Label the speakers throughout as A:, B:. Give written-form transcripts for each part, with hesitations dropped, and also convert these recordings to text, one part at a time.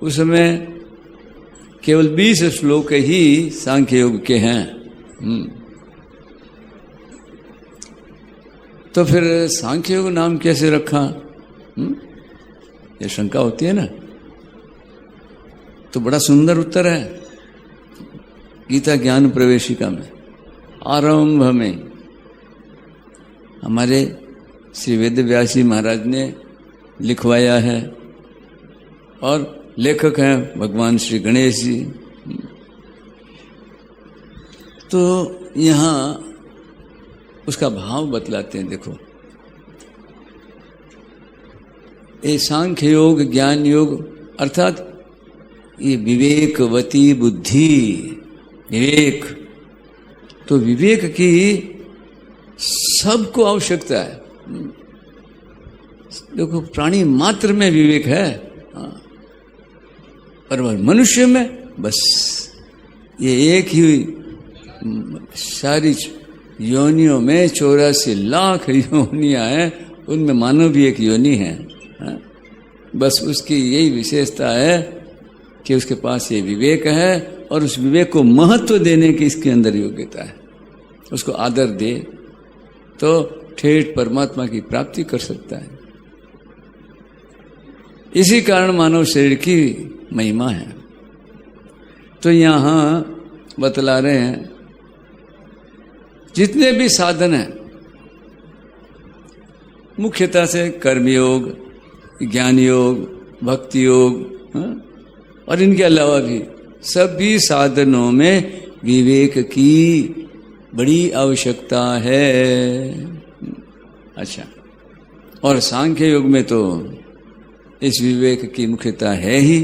A: उसमें केवल 20 श्लोक ही सांख्य योग के हैं। तो फिर सांख्य योग नाम कैसे रखा? ये शंका होती है ना। तो बड़ा सुंदर उत्तर है गीता ज्ञान प्रवेशिका में। आरंभ में हमारे श्री वेद व्यास जी महाराज ने लिखवाया है और लेखक हैं भगवान श्री गणेश जी। तो यहाँ उसका भाव बतलाते हैं। देखो, ये सांख्य योग ज्ञान योग अर्थात ये विवेकवती बुद्धि, विवेक। तो विवेक की सबको आवश्यकता है। देखो, प्राणी मात्र में विवेक है, पर मनुष्य में बस ये एक ही सारी योनियों में 84 लाख योनियां हैं, उनमें मानव भी एक योनि है। बस उसकी यही विशेषता है कि उसके पास ये विवेक है और उस विवेक को महत्व देने की इसके अंदर योग्यता है। उसको आदर दे तो ठेठ परमात्मा की प्राप्ति कर सकता है। इसी कारण मानव शरीर की महिमा है। तो यहाँ बतला रहे हैं जितने भी साधन हैं, मुख्यतः से कर्मयोग, ज्ञान योग, भक्ति योग, और इनके अलावा भी सभी साधनों में विवेक की बड़ी आवश्यकता है। अच्छा, और सांख्य योग में तो इस विवेक की मुख्यता है ही।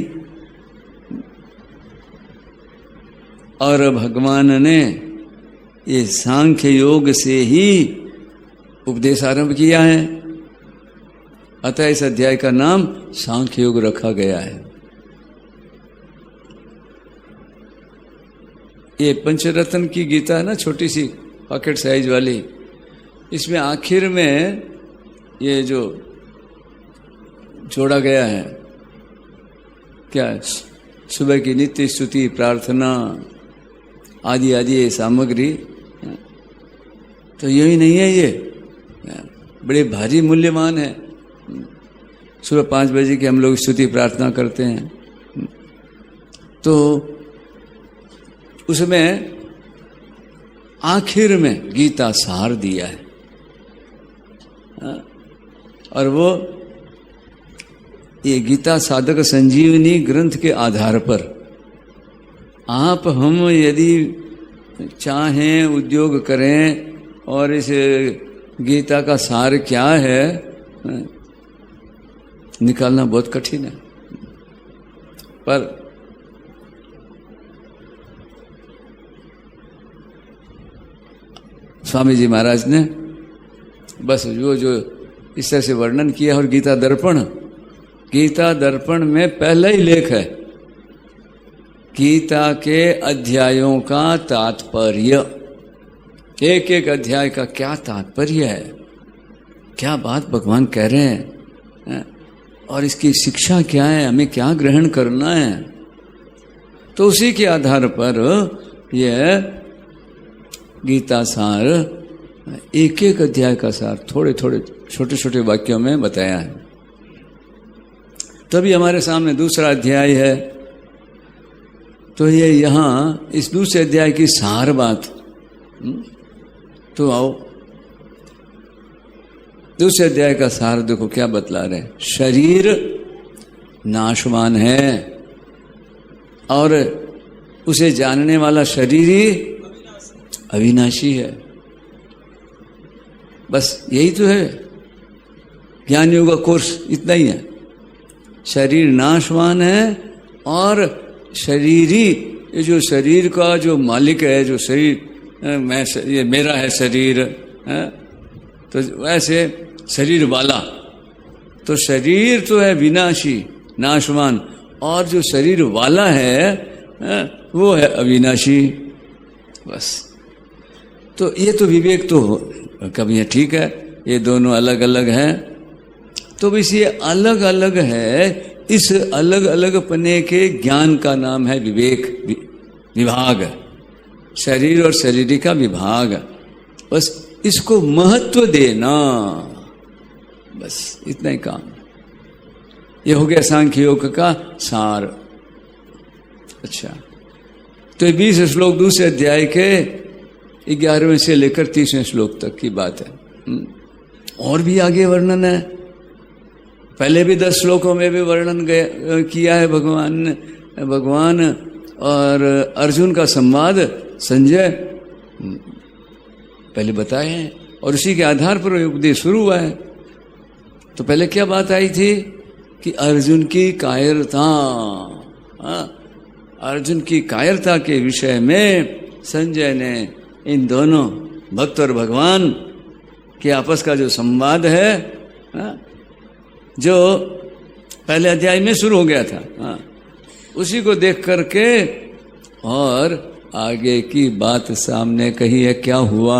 A: और भगवान ने ये सांख्य योग से ही उपदेश आरंभ किया है, अतः इस अध्याय का नाम सांख्य योग रखा गया है। ये पंचरत्न की गीता है ना, छोटी सी पॉकेट साइज वाली, इसमें आखिर में ये जो जोड़ा गया है क्या, सुबह की नित्य स्तुति प्रार्थना आदि आदि ये सामग्री, तो यही नहीं है, ये बड़े भारी मूल्यवान है। सुबह 5 बजे की हम लोग स्तुति प्रार्थना करते हैं, तो उसमें आखिर में गीता सार दिया है। और वो ये गीता साधक संजीवनी ग्रंथ के आधार पर आप हम यदि चाहें उद्योग करें और इस गीता का सार क्या है निकालना बहुत कठिन है। पर स्वामी जी महाराज ने बस जो इस तरह से वर्णन किया। और गीता दर्पण में पहला ही लेख है गीता के अध्यायों का तात्पर्य, एक एक अध्याय का क्या तात्पर्य है, क्या बात भगवान कह रहे हैं और इसकी शिक्षा क्या है, हमें क्या ग्रहण करना है। तो उसी के आधार पर यह गीता सार एक एक अध्याय का सार थोड़े थोड़े छोटे छोटे वाक्यों में बताया है। तभी हमारे सामने दूसरा अध्याय है, तो ये यहाँ इस दूसरे अध्याय की सार बात। तो आओ दूसरे अध्याय का सार देखो क्या बतला रहे। शरीर नाशवान है और उसे जानने वाला शरीर ही अविनाशी है। बस यही तो है ज्ञान योग का कोर्स, इतना ही है। शरीर नाशवान है और शरीरी, ये जो शरीर का जो मालिक है, जो शरीर ये मेरा है शरीर है, तो वैसे शरीर वाला, तो शरीर तो है विनाशी नाशवान, और जो शरीर वाला है वो है अविनाशी। बस तो ये तो विवेक तो कभी है, ठीक है, ये दोनों अलग अलग हैं। तो बस ये अलग अलग है, इस अलग अलग पने के ज्ञान का नाम है विवेक, विभाग, शरीर और शरीर का विभाग। बस इसको महत्व देना, बस इतना ही काम। ये हो गया सांख्य योग का सार। अच्छा, तो 20 श्लोक दूसरे अध्याय के 11वें से लेकर 30वें श्लोक तक की बात है। और भी आगे वर्णन है, पहले भी 10 श्लोकों में भी वर्णन किया है भगवान और अर्जुन का संवाद संजय पहले बताए हैं, और उसी के आधार पर उपदेश शुरू हुआ है। तो पहले क्या बात आई थी कि अर्जुन की कायरता, अर्जुन की कायरता के विषय में संजय ने इन दोनों भक्त और भगवान के आपस का जो संवाद है, जो पहले अध्याय में शुरू हो गया था, उसी को देख करके और आगे की बात सामने कही है। क्या हुआ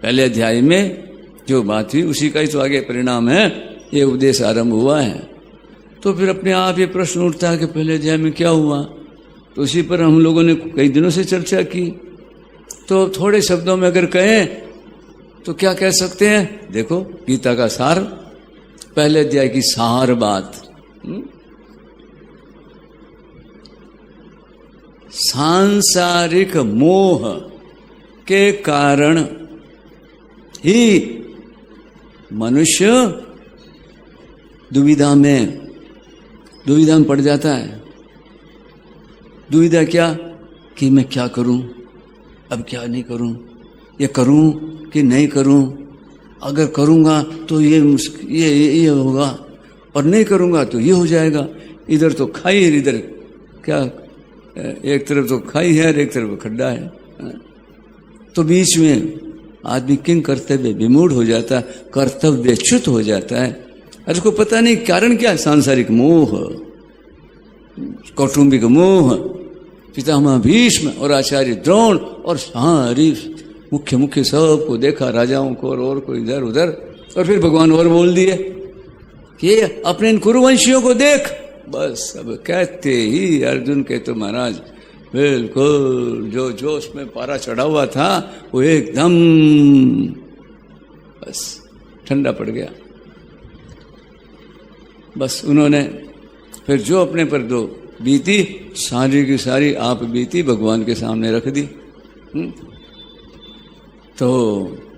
A: पहले अध्याय में जो बात हुई उसी का ही तो आगे परिणाम है, ये उपदेश आरंभ हुआ है। तो फिर अपने आप ये प्रश्न उठता है कि पहले अध्याय में क्या हुआ। तो उसी पर हम लोगों ने कई दिनों से चर्चा की। तो थोड़े शब्दों में अगर कहें तो क्या कह सकते हैं, देखो गीता का सार, पहले अध्याय की सार बात, सांसारिक मोह के कारण ही मनुष्य दुविधा में पड़ जाता है। दुविधा क्या कि मैं क्या करूं, अब क्या नहीं करूं, ये करूं कि नहीं करूं, अगर करूंगा तो ये होगा और नहीं करूंगा तो ये हो जाएगा। इधर तो खाई है, इधर क्या, एक तरफ तो खाई है और एक तरफ खड्डा है। तो बीच में आदमी किंग कर्तव्य विमूढ़ हो जाता है, कर्तव्यच्युत हो जाता है। और उसको पता नहीं कारण क्या है, सांसारिक मोह, कौटुंबिक मोह। पितामह भीष्म और आचार्य द्रोण और सारी मुख्य सबको देखा, राजाओं को और को इधर उधर, और फिर भगवान और बोल दिए कि अपने इन कुरुवंशियों को देख। बस अब कहते ही अर्जुन के तो महाराज बिल्कुल जो जोश में पारा चढ़ा हुआ था वो एकदम बस ठंडा पड़ गया। बस उन्होंने फिर जो अपने पर दो बीती सारी की सारी आप बीती भगवान के सामने रख दी। तो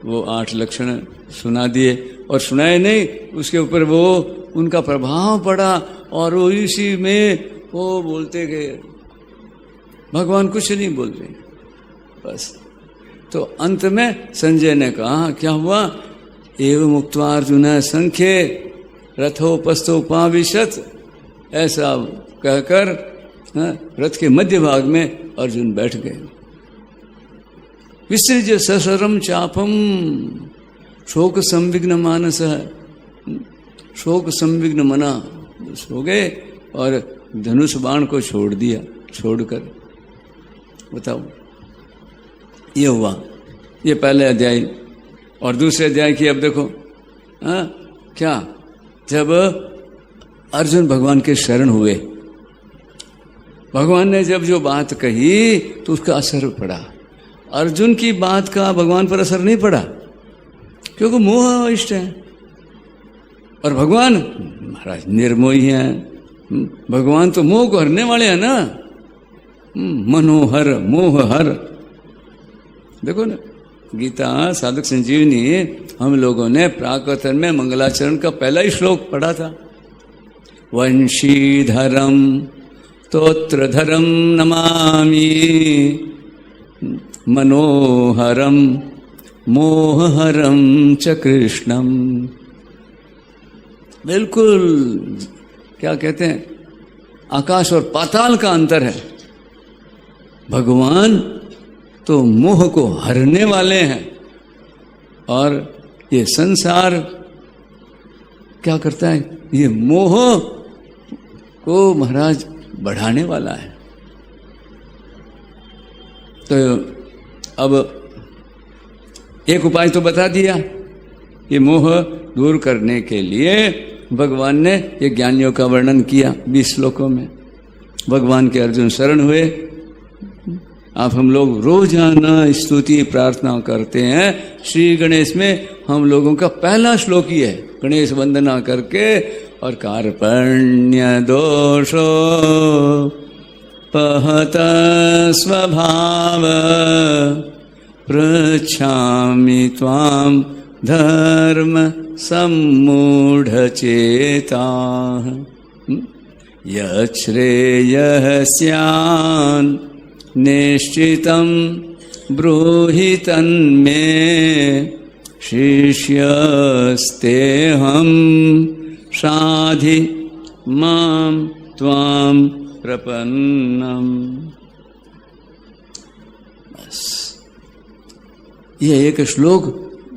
A: वो 8 लक्षण सुना दिए, और सुनाए नहीं, उसके ऊपर वो उनका प्रभाव पड़ा और वो इसी में वो बोलते गए, भगवान कुछ नहीं बोल रहे बस। तो अंत में संजय ने कहा क्या हुआ, एवं उक्त्वा अर्जुन संख्ये रथोपस्थोपाविशत, ऐसा कहकर रथ के मध्य भाग में अर्जुन बैठ गए। विसृज सशरम चापम शोक संविघ्न मानस, शोक संविघ्न मना, सो गए और धनुष बाण को छोड़ दिया। छोड़कर बताओ ये हुआ, ये पहले अध्याय। और दूसरे अध्याय की अब देखो क्या, जब अर्जुन भगवान के शरण हुए, भगवान ने जब जो बात कही तो उसका असर पड़ा। अर्जुन की बात का भगवान पर असर नहीं पड़ा क्योंकि मोह इष्ट है, और भगवान महाराज निर्मोही हैं। भगवान तो मोह को हरने वाले हैं ना, मनोहर मोह हर। देखो ना गीता साधक संजीवनी हम लोगों ने प्राकथन में मंगलाचरण का पहला ही श्लोक पढ़ा था, वंशीधरम स्तोत्रधरम नमामि मनोहरम मोहहरम च कृष्णम। बिल्कुल क्या कहते हैं, आकाश और पाताल का अंतर है। भगवान तो मोह को हरने वाले हैं, और ये संसार क्या करता है, ये मोह को महाराज बढ़ाने वाला है। तो अब एक उपाय तो बता दिया, ये मोह दूर करने के लिए भगवान ने ये ज्ञानियों का वर्णन किया 20 श्लोकों में। भगवान के अर्जुन शरण हुए। आप हम लोग रोजाना स्तुति प्रार्थना करते हैं। श्री गणेश में हम लोगों का पहला श्लोक ही है, गणेश वंदना करके, और कार्पण्य दोषो पहत स्वभाव पृच्छामि त्वां धर्म सम्मूढ़ चेताः यच्छ्रेयः स्यान् निश्चितं ब्रूहि तन्मे शिष्यस्तेऽहं साधि मां त्वां प्रपन्नम्। बस ये एक श्लोक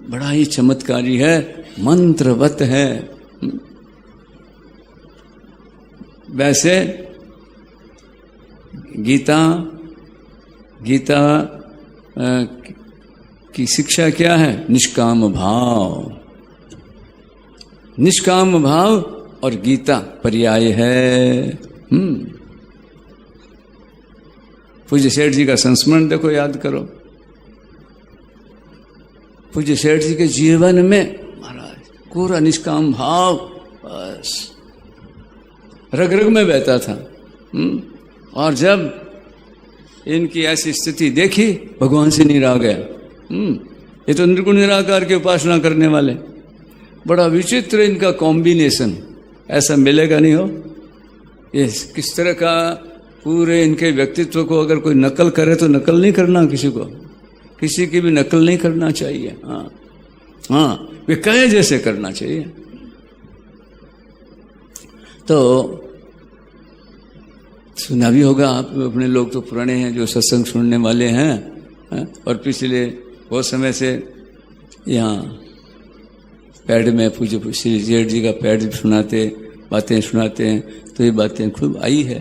A: बड़ा ही चमत्कारी है, मंत्रवत है। वैसे गीता की शिक्षा क्या है? निष्काम भाव। निष्काम भाव और गीता पर्याय है। पूज्य सेठ जी का संस्मरण देखो, याद करो। पूज्य सेठ जी के जीवन में महाराज पूरा निष्काम भाव बस रग रग में बहता था। और जब इनकी ऐसी स्थिति देखी, भगवान से निरा गया। ये तो निर्गुण निराकार की उपासना करने वाले, बड़ा विचित्र इनका कॉम्बिनेशन, ऐसा मिलेगा नहीं हो। ये किस तरह का पूरे इनके व्यक्तित्व को अगर कोई नकल करे तो नकल नहीं करना किसी को, किसी की भी नकल नहीं करना चाहिए। हाँ, वे कहे जैसे करना चाहिए। तो सुना भी होगा आप, अपने लोग तो पुराने हैं जो सत्संग सुनने वाले हैं। और पिछले बहुत समय से यहाँ पैड में पूज्य श्री जेठ जी का पैड सुनाते, बातें सुनाते हैं, तो ये बातें खूब आई है।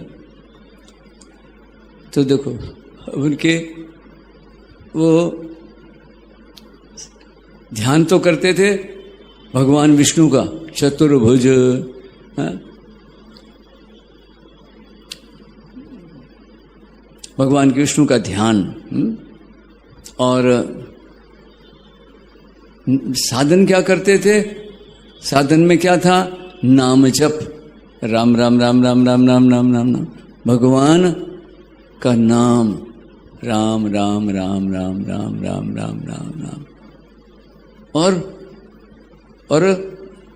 A: तो देखो उनके वो ध्यान तो करते थे भगवान विष्णु का, चतुर्भुज, भगवान विष्णु का ध्यान। और साधन क्या करते थे? साधन में क्या था? नाम जप, राम राम राम राम राम राम राम राम राम, भगवान का नाम, राम राम राम राम राम राम राम राम राम। और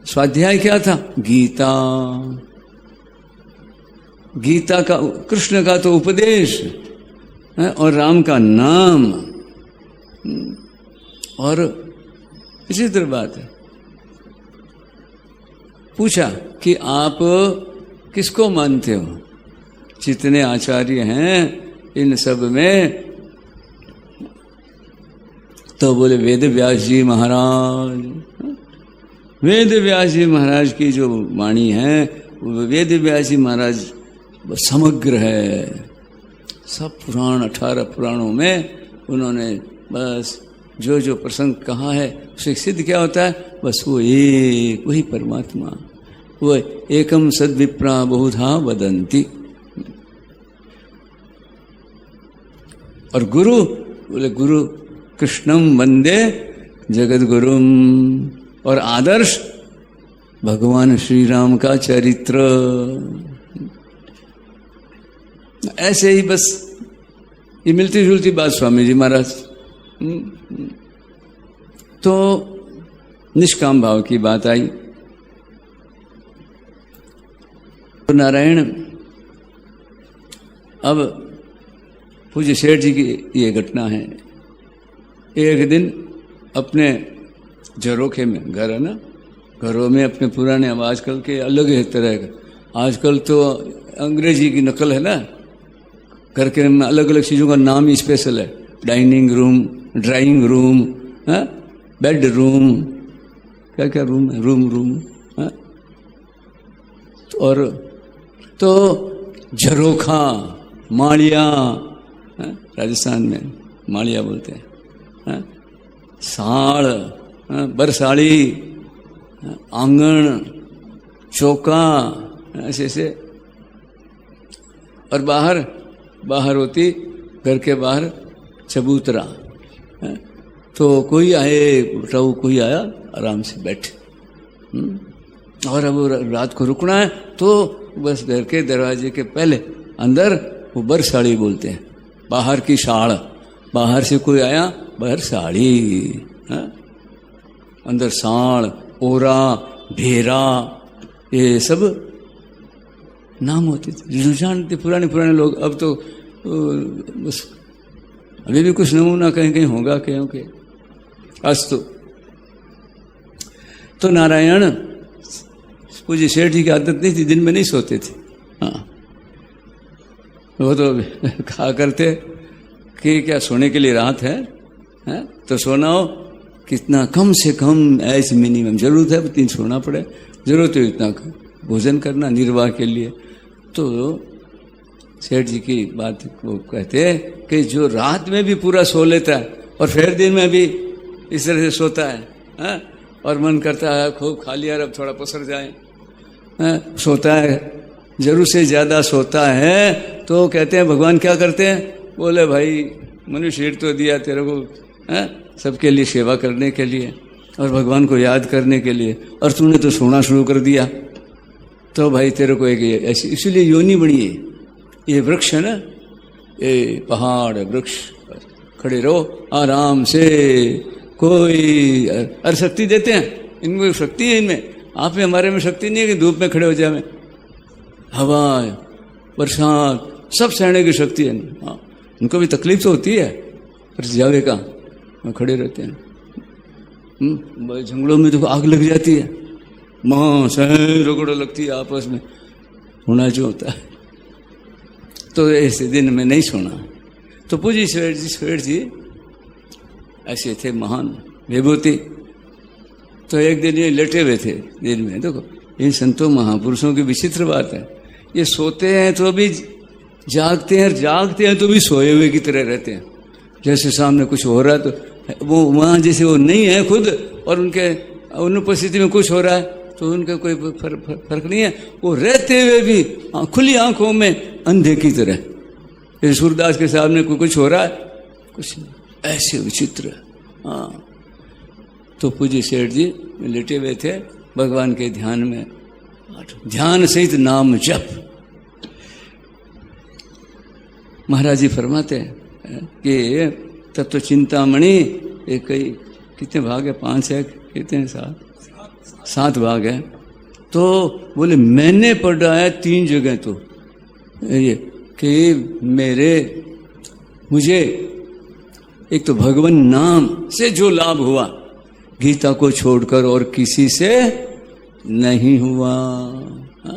A: स्वाध्याय क्या था? गीता। गीता का, कृष्ण का तो उपदेश है, और राम का नाम। और इसी तरह बात है। पूछा कि आप किसको मानते हो? जितने आचार्य हैं इन सब में, तो बोले वेद व्यास जी महाराज। वेद व्यास जी महाराज की जो वाणी है, वेद व्यास जी महाराज समग्र है। सब पुराण, 18 पुराणों में उन्होंने बस जो जो प्रसंग कहा है उससे सिद्ध क्या होता है? बस वो एक, वही परमात्मा, वो एकम सद्विप्रा बहुधा वदंती। और गुरु बोले गुरु कृष्णम वंदे जगत गुरुम। और आदर्श भगवान श्री राम का चरित्र। ऐसे ही बस ये मिलती जुलती बात स्वामी जी महाराज। तो निष्काम भाव की बात आई। तो नारायण, अब पूज्य सेठ जी की ये घटना है। एक दिन अपने झरोखे में, घर है ना, घरों में अपने पुराने, अब आजकल के अलग है तरह का। आजकल तो अंग्रेजी की नकल है ना, घर के में अलग अलग चीज़ों का नाम ही स्पेशल है। Dining room, drawing room, bed room, क्या क्या रूम है, रूम। और तो झरोखा, माड़िया, राजस्थान में माड़िया बोलते हैं, साड़, बरसाड़ी, आंगन, चौका, ऐसे ऐसे। और बाहर होती घर के बाहर चबूतरा। तो कोई आए बताओ, कोई आया आराम से बैठे। और अब रात को रुकना है तो बस घर के दरवाजे के पहले अंदर वो बरसाड़ी बोलते हैं, बाहर की साड़। बाहर से कोई आया, बाहर साड़ी, अंदर साड़, ओरा, भेरा, ये सब नाम होते थे जो जानते पुराने लोग। अब तो बस अभी भी कुछ नमूना कहीं कहीं होगा क्योंकि अस्तु। तो नारायण पूज्य सेठ जी की आदत नहीं थी, दिन में नहीं सोते थे। हाँ, वो तो कहा करते कि क्या सोने के लिए रात है? तो सोना हो कितना, कम से कम ऐसे मिनिमम जरूरत है 3 सोना पड़े, जरूरत है इतना भोजन करना निर्वाह के लिए। तो सेठ जी की बात वो कहते हैं कि जो रात में भी पूरा सो लेता है और फिर दिन में भी इस तरह से सोता है, और मन करता है खूब खा लिया अब थोड़ा पसर जाए, सोता है, जरूर से ज़्यादा सोता है। तो कहते हैं भगवान क्या करते हैं? बोले भाई मनुष्य शरीर तो दिया तेरे को सबके लिए सेवा करने के लिए और भगवान को याद करने के लिए, और तूने तो सोना शुरू कर दिया। तो भाई तेरे को एक ऐसी इसलिए योनि बनी है। ये वृक्ष है ना, ये पहाड़ वृक्ष, खड़े रहो आराम से, कोई अरे शक्ति देते हैं, इनमें शक्ति है, इनमें आप में हमारे में शक्ति नहीं है कि धूप में खड़े हो जाए। हवा बरसात सब सहने की शक्ति है। हाँ, उनको भी तकलीफ तो होती है पर जावे का खड़े रहते हैं। जंगलों में तो आग लग जाती है, मां सहन रगड़ लगती है आपस में, होना जो होता है। तो ऐसे दिन में नहीं सोना। तो पूजी सेठ जी ऐसे थे महान विभूति। तो एक दिन ये लेटे हुए थे दिन में। देखो इन संतों महापुरुषों की विचित्र बात है, ये सोते हैं तो भी जागते हैं, जागते हैं तो भी सोए हुए की तरह रहते हैं। जैसे सामने कुछ हो रहा है तो वो वहाँ जैसे वो नहीं है खुद, और उनके अनुपस्थिति में कुछ हो रहा है तो उनका कोई फर्क नहीं है। वो रहते हुए भी खुली आंखों में अंधे की तरह। जैसे सूरदास के सामने कुछ हो रहा है, कुछ ऐसे विचित्र। हाँ, तो पूज्य सेठ जी लेटे हुए थे भगवान के ध्यान में, ध्यान सहित नाम जप। महाराज जी फरमाते हैं कि तत्व चिंतामणि एक कई कितने भाग है, 5 है, कितने 7 भाग है। तो बोले मैंने पढ़ा है 3 जगह तो ये कि मुझे एक तो भगवान नाम से जो लाभ हुआ गीता को छोड़कर और किसी से नहीं हुआ। हा?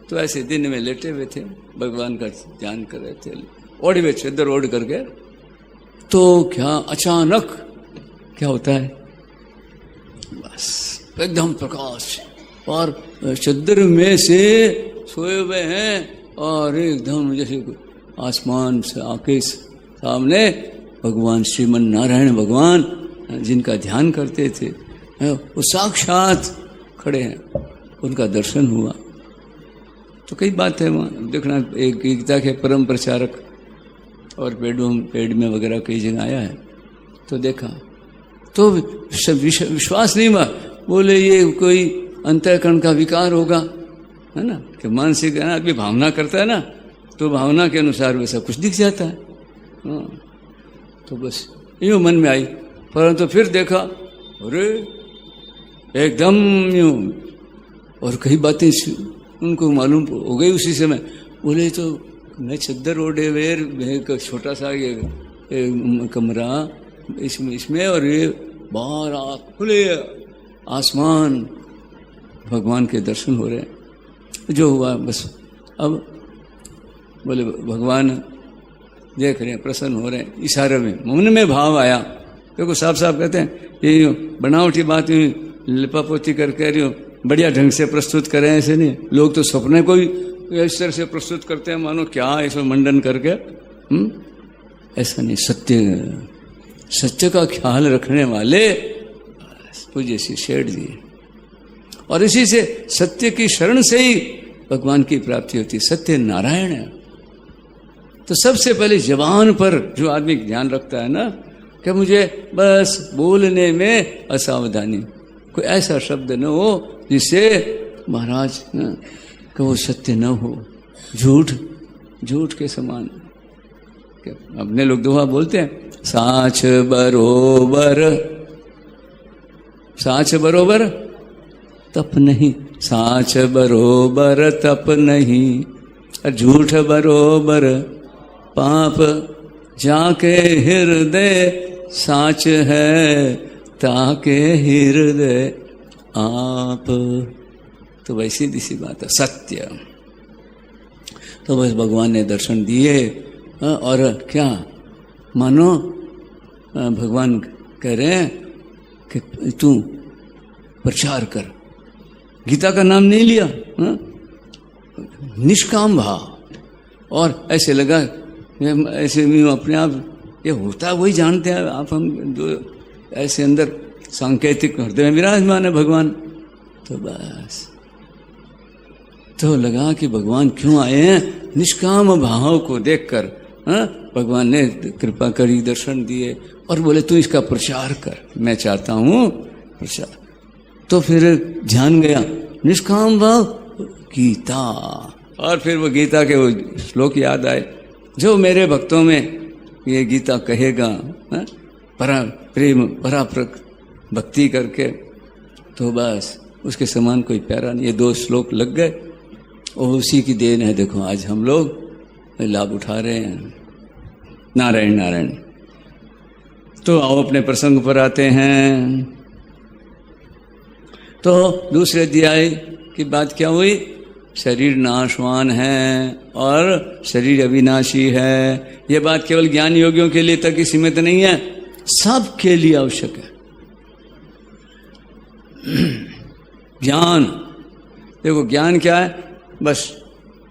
A: तो ऐसे दिन में लेटे हुए थे, भगवान का ध्यान कर रहे थे, ओढ़ हुए चद्दर ओढ़ करके। तो क्या अचानक क्या होता है, बस एकदम प्रकाश, और चद्दर में से सोए हुए हैं और एकदम जैसे आसमान से आके सामने भगवान श्रीमन नारायण भगवान जिनका ध्यान करते थे वो साक्षात खड़े हैं, उनका दर्शन हुआ। तो कई बात है वहाँ देखना, एक गीता के परम प्रचारक और पेड़ में वगैरह कई जगह आया है तो देखा, तो विश्वास नहीं हुआ। बोले ये कोई अंतःकरण का विकार होगा, है ना, कि मानसिक आदमी भावना करता है ना, तो भावना के अनुसार वैसा कुछ दिख जाता है। हाँ, तो बस यूँ मन में आई, परंतु फिर देखा अरे एकदम यूँ, और कई बातें उनको मालूम हो गई उसी समय। बोले तो मैं चद्दर ओढ़े हुए छोटा सा ये कमरा इसमें और ये बाहर खुले आसमान, भगवान के दर्शन हो रहे हैं। जो हुआ बस, अब बोले भगवान देख रहे हैं, प्रसन्न हो रहे हैं, इशारे में मन में भाव आया। देखो साफ साफ कहते हैं ये बनावटी बात लिपापोती करके बढ़िया ढंग से प्रस्तुत करें, ऐसे नहीं। लोग तो सपने को ही इस तरह से प्रस्तुत करते हैं मानो क्या ऐसा मंडन करके। ऐसा नहीं, सत्य का ख्याल रखने वाले पूज्य श्री सेठ जी, और इसी से सत्य की शरण से ही भगवान की प्राप्ति होती है। सत्य नारायण है। तो सबसे पहले जबान पर जो आदमी ध्यान रखता है ना कि मुझे बस बोलने में असावधानी, कोई ऐसा शब्द न हो जिससे महाराज कि वो सत्य न हो, झूठ के समान। अपने लोग दोहा बोलते हैं, साच बरोबर तप नहीं, साच बरोबर तप नहीं, और झूठ बरोबर पाप, जाके हृदय साच है ताके हृदय आप। तो वैसी सी बात है सत्य। तो बस भगवान ने दर्शन दिए और क्या मानो भगवान कह रहे हैं कि तू प्रचार कर। गीता का नाम नहीं लिया, निष्काम भाव। और ऐसे लगा ऐसे में अपने आप ये होता वही जानते हैं आप, हम जो ऐसे अंदर सांकेतिक हृदय में विराजमान है भगवान। तो बस तो लगा कि भगवान क्यों आए हैं, निष्काम भाव को देखकर भगवान ने कृपा करी, दर्शन दिए और बोले तू इसका प्रचार कर, मैं चाहता हूँ प्रचार। तो फिर ध्यान गया निष्काम भाव गीता, और फिर वो गीता के वो श्लोक याद आए, जो मेरे भक्तों में ये गीता कहेगा परा प्रेम पराप्रक भक्ति करके, तो बस उसके समान कोई प्यारा नहीं। ये 2 श्लोक लग गए और उसी की देन है। देखो आज हम लोग लाभ उठा रहे हैं। नारायण नारायण। तो आओ अपने प्रसंग पर आते हैं। तो दूसरे अध्याय की बात क्या हुई, शरीर नाशवान है और शरीर अविनाशी है। यह बात केवल ज्ञान योगियों के लिए तक ही सीमित नहीं है, सबके लिए आवश्यक है। ज्ञान, देखो ज्ञान क्या है, बस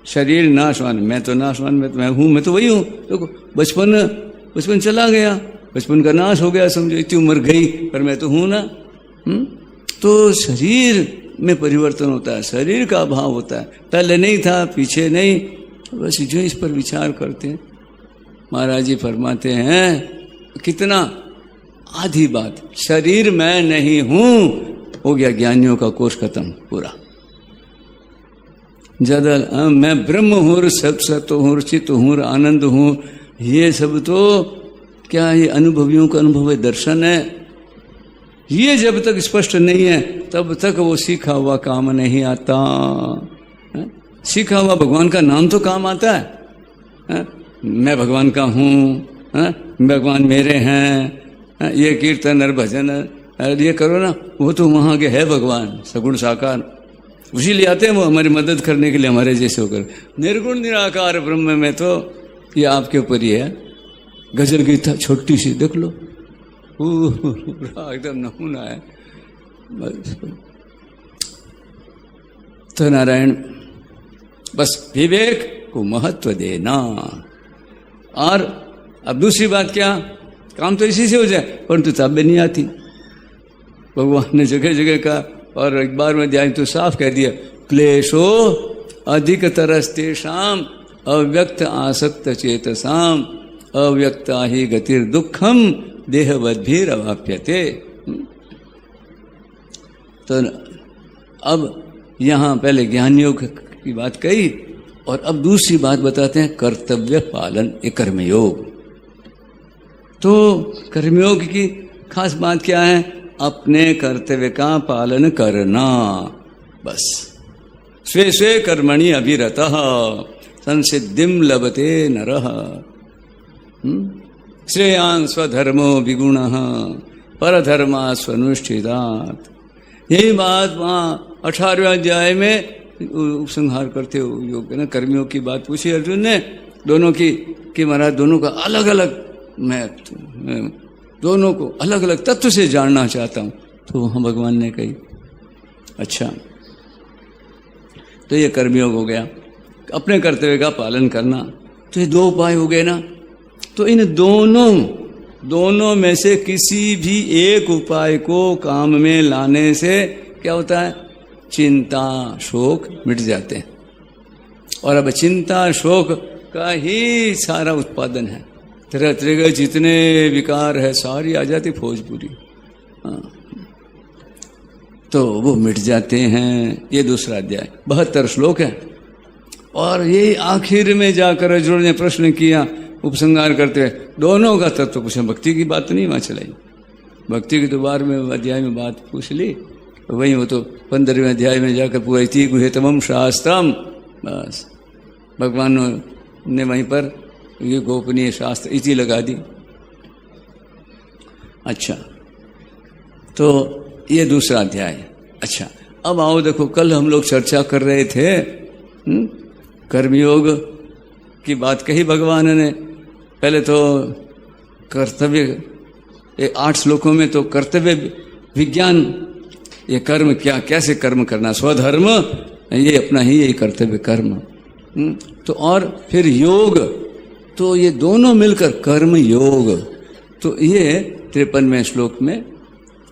A: शरीर नाशवान, मैं तो नाशवान, मैं हूं, मैं तो वही हूं। देखो बचपन चला गया, बचपन का नाश हो गया, समझो इतनी उम्र गई, पर मैं तो हूं ना। तो शरीर में परिवर्तन होता है, शरीर का अभाव होता है, पहले नहीं था, पीछे नहीं। बस जो इस पर विचार करते हैं, महाराज जी फरमाते हैं कितना आधी बात, शरीर मैं नहीं हूं, हो गया ज्ञानियों का कोर्स खत्म पूरा। ज्यादा मैं ब्रह्म हूँ, सत हूँ, चित हूँ, आनंद हूँ, ये सब तो क्या ये अनुभवियों का अनुभव है, दर्शन है। ये जब तक स्पष्ट नहीं है तब तक वो सीखा हुआ काम नहीं आता। सीखा हुआ भगवान का नाम तो काम आता है, मैं भगवान का हूँ, भगवान मेरे हैं, ये कीर्तन और भजन ये करो ना, वो तो वहाँ के है भगवान सगुण साकार, उसी लिए आते हैं वो हमारी मदद करने के लिए, हमारे जैसे होकर। निर्गुण निराकार ब्रह्म में तो ये आपके ऊपर ही है। गजल गीता छोटी सी देख लो, एकदम नमूना है। तो नारायण बस विवेक को महत्व देना। और अब दूसरी बात क्या, काम तो इसी से हो जाए, परंतु तब नहीं आती। भगवान ने जगह जगह का, और एक बार में ध्यान तो साफ कह दिया, क्लेशो अधिक तरस्तेषाम अव्यक्त आसक्त चेतसाम अव्यक्ता ही गतिर दुखम देहवद्भिर अवाप्यते। तो अब यहाँ पहले ज्ञान योग की बात कही और अब दूसरी बात बताते हैं, कर्तव्य पालन, ये कर्मयोग। तो कर्मयोग की खास बात क्या है, अपने कर्तव्य का पालन करना। बस स्वे स्वे कर्मणि अभिरतः संसिद्धिम लभते नरः श्रेयान् स्वधर्मो विगुणः परधर्मा स्वनुष्ठितात्। यही बात वहाँ 18वें अध्याय में उपसंहार करते हो योग ना, कर्मियों की बात पूछी अर्जुन ने दोनों की कि महाराज दोनों का अलग अलग, मैं दोनों को अलग अलग तत्व से जानना चाहता हूँ। तो वहाँ भगवान ने कही अच्छा, तो ये कर्मयोग हो गया, अपने कर्तव्य का पालन करना। तो ये 2 उपाय हो गए ना। तो इन दोनों में से किसी भी एक उपाय को काम में लाने से क्या होता है, चिंता शोक मिट जाते हैं। और अब चिंता शोक का ही सारा उत्पादन है। तरह तरह के जितने विकार है सारी आ जाती फौज पूरी। हाँ, तो वो मिट जाते हैं। ये दूसरा अध्याय 72 श्लोक है। और ये आखिर में जाकर अर्जुन ने प्रश्न किया उपसंहार करते हुए, दोनों का तत्व पूछा। भक्ति की बात नहीं वहां चलाई, भक्ति की तो 12वें अध्याय में बात पूछ ली, वही वो तो 15वें अध्याय में जाकर पूरा इति गुह्यतमं शास्त्रम, बस भगवान ने वहीं पर ये गोपनीय शास्त्र इति लगा दी। अच्छा, तो ये दूसरा अध्याय। अच्छा, अब आओ देखो, कल हम लोग चर्चा कर रहे थे कर्मयोग की बात कही भगवान ने। पहले तो कर्तव्य, ये 8 श्लोकों में तो कर्तव्य विज्ञान, ये कर्म क्या, कैसे कर्म करना, स्वधर्म, ये अपना ही यही कर्तव्य कर्म। तो और फिर योग, तो ये दोनों मिलकर कर्म योग। तो ये 53वें श्लोक में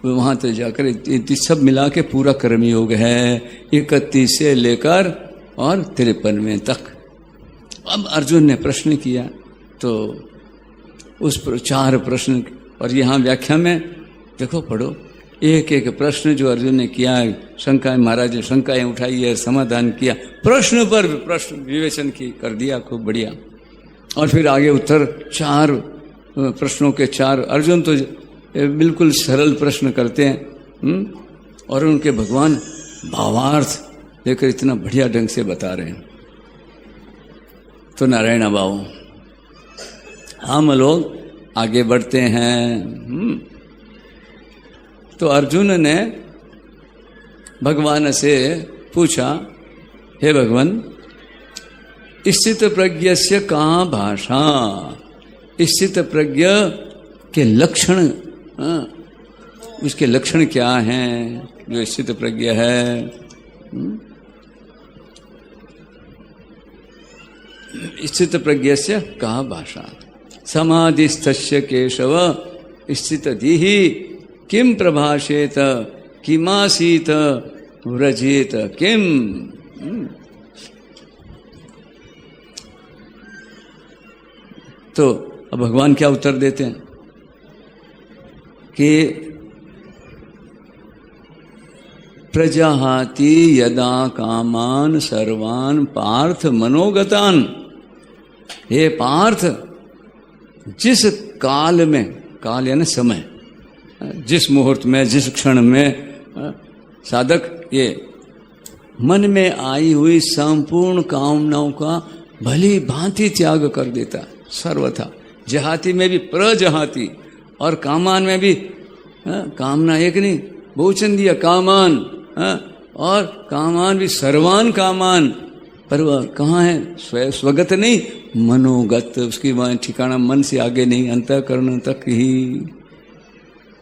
A: वहां तक जाकर सब मिला के पूरा कर्म योग है, 31 से लेकर और 53वें तक। अब अर्जुन ने प्रश्न किया, तो उस पर 4 प्रश्न, और यहाँ व्याख्या में देखो पढ़ो, एक एक प्रश्न जो अर्जुन ने किया, शंकाएं, महाराज ने शंकाएं उठाई है, समाधान किया, प्रश्न पर प्रश्न विवेचन की कर दिया, खूब बढ़िया। और फिर आगे उत्तर 4 प्रश्नों के 4, अर्जुन तो बिल्कुल सरल प्रश्न करते हैं, और उनके भगवान भावार्थ लेकर इतना बढ़िया ढंग से बता रहे हैं। तो नारायण बाबू, हम लोग आगे बढ़ते हैं। तो अर्जुन ने भगवान से पूछा, हे भगवान, स्थित प्रज्ञस्य का भाषा, स्थित प्रज्ञ के लक्षण, उसके लक्षण क्या हैं, जो स्थित प्रज्ञ है। स्थित प्रज्ञस्य का भाषा, समाधिस्थस्य केशव स्थितधिः किम प्रभाषेत किमासीत व्रजेत किम। तो अब भगवान क्या उत्तर देते हैं कि प्रजाहाति यदा कामान सर्वान पार्थ मनोगतान। हे पार्थ, जिस काल में, काल यानी समय, जिस मुहूर्त में, जिस क्षण में साधक ये मन में आई हुई संपूर्ण कामनाओं का भली भांति त्याग कर देता, सर्वथा, जहाती में भी प्रजहाती, और कामान में भी, कामना एक नहीं, बहुवचन दिया कामान, और कामान भी सर्वान कामान, पर वह कहाँ है, स्वगत नहीं, मनोगत, उसकी वह ठिकाना मन से आगे नहीं, अंतःकरण तक ही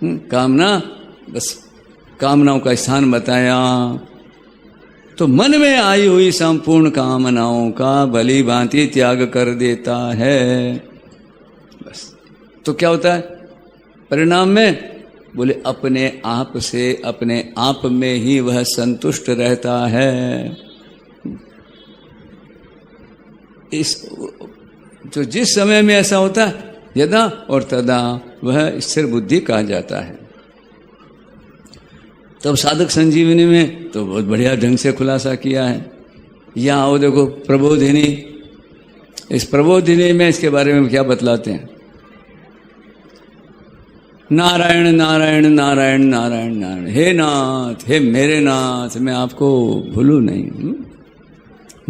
A: कामना, बस कामनाओं का स्थान बताया। तो मन में आई हुई संपूर्ण कामनाओं का भली भांति त्याग कर देता है, बस। तो क्या होता है परिणाम में, बोले अपने आप से, अपने आप में ही वह संतुष्ट रहता है। इस जो जिस समय में ऐसा होता है, यदा और तदा, वह स्थिर बुद्धि कहा जाता है। तब साधक संजीवनी में तो बहुत बढ़िया ढंग से खुलासा किया है। यहाँ आओ देखो, प्रबोधिनी, इस प्रबोधिनी में इसके बारे में क्या बतलाते हैं, नारायण नारायण नारायण नारायण नारायण, हे नाथ, हे मेरे नाथ, मैं आपको भूलू नहीं।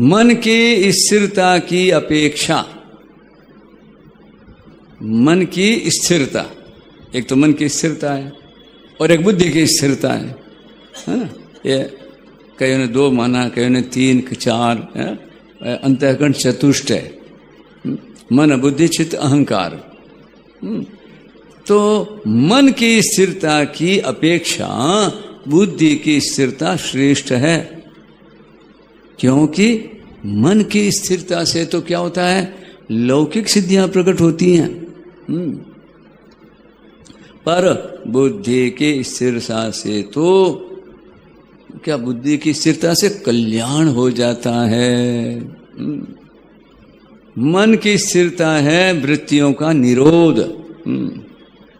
A: मन की स्थिरता की अपेक्षा, मन की स्थिरता, एक तो मन की स्थिरता है और एक बुद्धि की स्थिरता है ना। ये कईयों ने 2 माना, कईयों ने 3, 4, अंतःकरण चतुष्ट है, मन बुद्धि चित्त अहंकार। तो मन की स्थिरता की अपेक्षा बुद्धि की स्थिरता श्रेष्ठ है, क्योंकि मन की स्थिरता से तो क्या होता है, लौकिक सिद्धियां प्रकट होती हैं, पर बुद्धि की स्थिरता से तो क्या बुद्धि की स्थिरता से कल्याण हो जाता है। मन की स्थिरता है वृत्तियों का निरोध,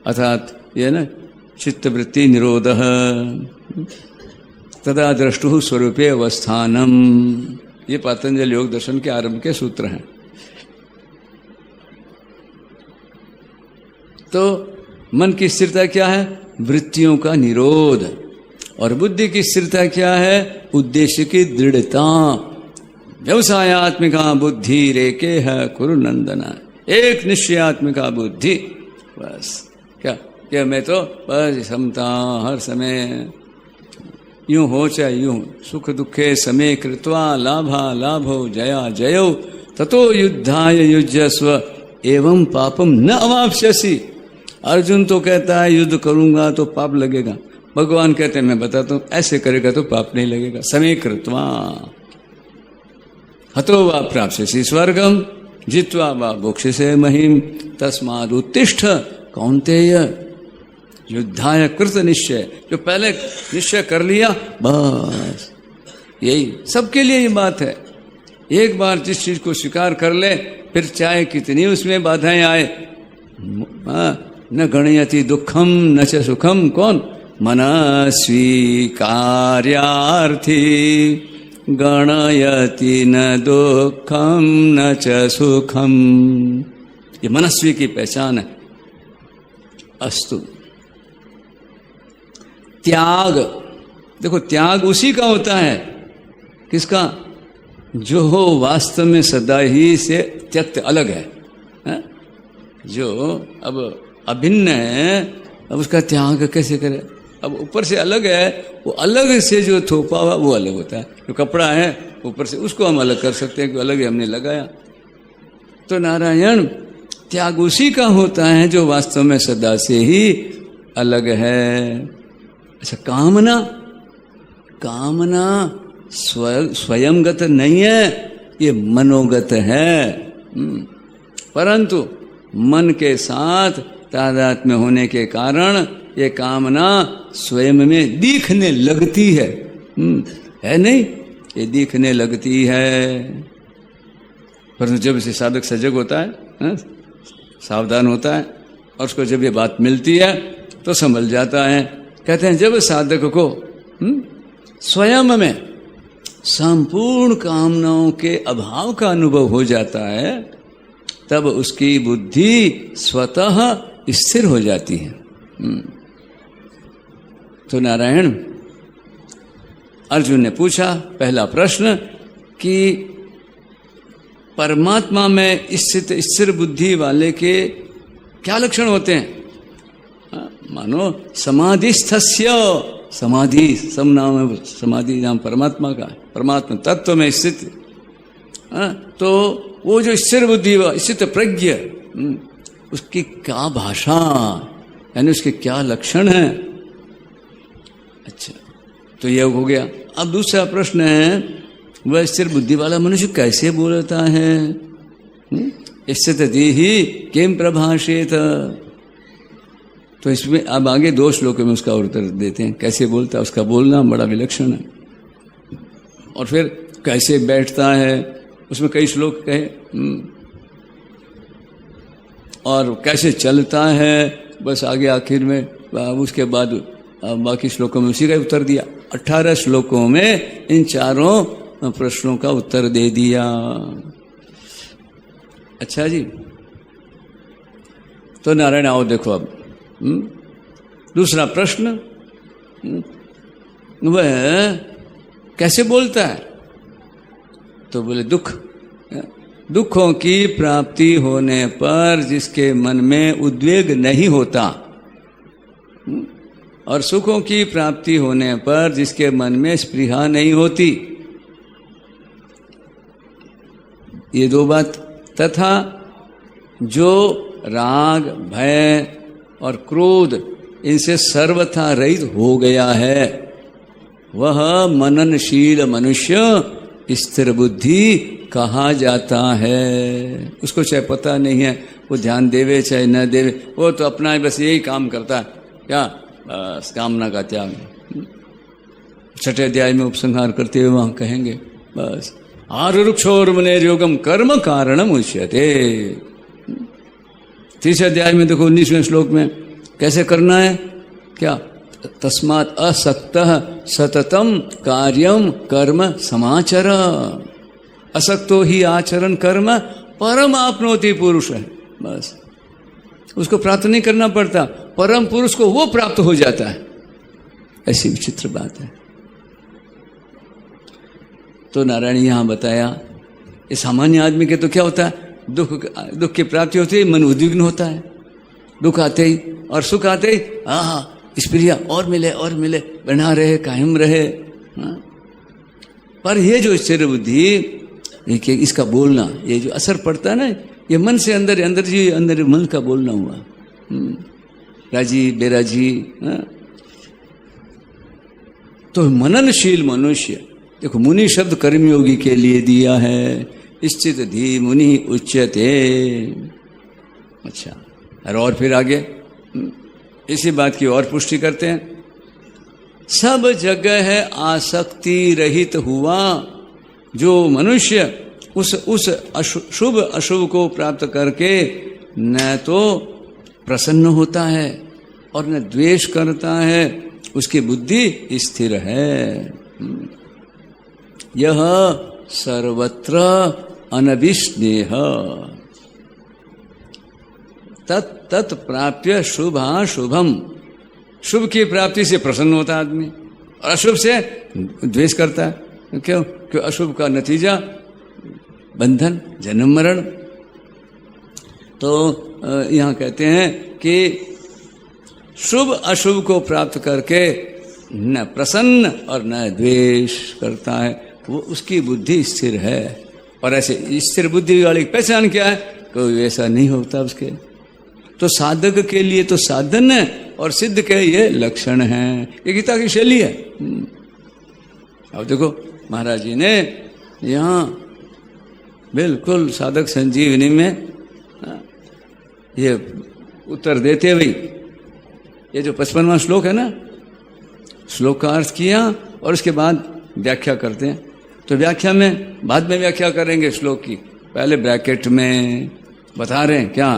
A: अर्थात ये ना चित्त वृत्ति निरोध तदा द्रष्टु स्वरूपे अवस्थानम, ये पतंजलि योग दर्शन के आरंभ के सूत्र हैं। तो मन की स्थिरता क्या है? वृत्तियों का निरोध। और बुद्धि की स्थिरता क्या है? उद्देश्य की दृढ़ता। व्यवसायत्मिका बुद्धि रेके है कुरु नंदना, एक निश्चयात्मिका बुद्धि। बस क्या मैं तो बस समता हर समय यूं हो चाहे यूं, सुख दुखे समय कृत्वा लाभा लाभो जया जयो ततो युद्धाय युज्यस्व एवं पापम न अवाप्स्यसि। अर्जुन तो कहता है युद्ध करूंगा तो पाप लगेगा, भगवान कहते हैं मैं बताता हूं ऐसे करेगा तो पाप नहीं लगेगा। समय कृत्वा हतो वा प्राप्स्यसि स्वर्गम जित्वा वा भोक्ष्यसे महिम तस्माद् उत्तिष्ठ कौन्तेय युद्धाय कृत निश्चय। जो पहले निश्चय कर लिया बस, यही सबके लिए ये बात है। एक बार जिस चीज को स्वीकार कर ले फिर चाहे कितनी उसमें बाधाएं आए, न गणयति दुखम न च सुखम। कौन? मनस्वी कार्यार्थी गणयति न दुखम न च सुखम। ये मनस्वी की पहचान है। अस्तु। त्याग, देखो त्याग उसी का होता है, किसका? जो वास्तव में सदा ही से त्यक्त अलग है, जो अब अभिन्न है, अब उसका त्याग कैसे करे? अब ऊपर से अलग है, वो अलग से जो थोपा हुआ वो अलग होता है। जो कपड़ा है ऊपर से उसको हम अलग कर सकते हैं कि अलग ही हमने लगाया। तो नारायण त्याग उसी का होता है जो वास्तव में सदा से ही अलग है। अच्छा, कामना, कामना स्वयंगत नहीं है, ये मनोगत है। परंतु मन के साथ तादात्म्य होने के कारण ये कामना स्वयं में दिखने लगती है नहीं? ये दिखने लगती है। परंतु जब इसे साधक सजग होता है, सावधान होता है, और उसको जब ये बात मिलती है तो संभल जाता है। कहते हैं जब साधक को स्वयं में संपूर्ण कामनाओं के अभाव का अनुभव हो जाता है, तब उसकी बुद्धि स्वतः स्थिर हो जाती है। तो नारायण अर्जुन ने पूछा पहला प्रश्न कि परमात्मा में स्थित स्थिर बुद्धि वाले के क्या लक्षण होते हैं? मानो समाधिस्थस्य, समाधि सम नाम है, समाधि नाम परमात्मा का, परमात्मा तत्व में स्थित। तो वो जो स्थिर बुद्धि व स्थित प्रज्ञ, उसकी क्या भाषा, यानी उसके क्या लक्षण हैं? अच्छा, तो यह हो गया। अब दूसरा प्रश्न है, वह स्थिर बुद्धि वाला मनुष्य कैसे बोलता है? स्थित ही किम प्रभाषेत। तो इसमें अब आगे 2 श्लोकों में उसका उत्तर देते हैं, कैसे बोलता है, उसका बोलना बड़ा विलक्षण है। और फिर कैसे बैठता है, उसमें कई श्लोक कहे, और कैसे चलता है, बस आगे आखिर में उसके बाद बाकी श्लोकों में उसी का उत्तर दिया। 18 श्लोकों में इन चारों प्रश्नों का उत्तर दे दिया। अच्छा जी, तो नारायण आओ देखो अब दूसरा प्रश्न, वह कैसे बोलता है? तो बोले दुखों की प्राप्ति होने पर जिसके मन में उद्वेग नहीं होता, और सुखों की प्राप्ति होने पर जिसके मन में स्पृहा नहीं होती, ये 2 बात। तथा जो राग भय और क्रोध इनसे सर्वथा रहित हो गया है, वह मननशील मनुष्य स्थिर बुद्धि कहा जाता है। उसको चाहे पता नहीं है, वो ध्यान देवे चाहे न देवे, वो तो अपना बस यही काम करता है, क्या? बस कामना का त्याग। छठे अध्याय में उपसंहार करते हुए वहां कहेंगे। बस आरुक्षोर्मनेर योगम कर्म कारणम उच्यते। तीसरे अध्याय में देखो 19वें श्लोक में कैसे करना है, क्या, तस्मात् असक्तः सततम कार्यम कर्म समाचर। असक्तो ही आचरण कर्म परम आपनोति पुरुष है। बस उसको प्राप्त नहीं करना पड़ता, परम पुरुष को वो प्राप्त हो जाता है। ऐसी विचित्र बात है। तो नारायण यहां बताया, ये सामान्य आदमी के तो क्या होता है, दुख की प्राप्ति होती है, मन उद्विग्न होता है, दुख आते ही और सुख आते ही इस प्रिया और मिले बना रहे, कायम रहे। पर ये जो स्थिर बुद्धि, इसका बोलना, ये जो असर पड़ता है ना, ये मन से अंदर मन का बोलना हुआ, राजी बेराजी। तो मननशील मनुष्य, देखो मुनि शब्द कर्मयोगी के लिए दिया है, स्थित धी मुनि उच्यते। अच्छा, और फिर आगे इसी बात की और पुष्टि करते हैं, सब जगह है आसक्ति रहित हुआ जो मनुष्य उस शुभ अशुभ को प्राप्त करके न तो प्रसन्न होता है और न द्वेष करता है, उसकी बुद्धि स्थिर है। यह सर्वत्र अनभिस्नेह तत् प्राप्य शुभाशुभम। शुभ की प्राप्ति से प्रसन्न होता है आदमी और अशुभ से द्वेष करता है। क्यों? क्यों? अशुभ का नतीजा बंधन, जन्म मरण। तो यहाँ कहते हैं कि शुभ अशुभ को प्राप्त करके न प्रसन्न और न द्वेष करता है, वो उसकी बुद्धि स्थिर है। और ऐसे स्थिर बुद्धि वाली पहचान क्या है? कोई वैसा नहीं होता उसके। तो साधक के लिए तो साधन है और सिद्ध के ये लक्षण हैं। ये गीता की शैली है। अब देखो महाराज जी ने यहाँ बिल्कुल साधक संजीवनी में ये उत्तर देते हुए ये जो 55वां श्लोक है ना, श्लोक का अर्थ किया और उसके बाद व्याख्या करते हैं। तो व्याख्या में बाद में व्याख्या करेंगे श्लोक की, पहले ब्रैकेट में बता रहे हैं क्या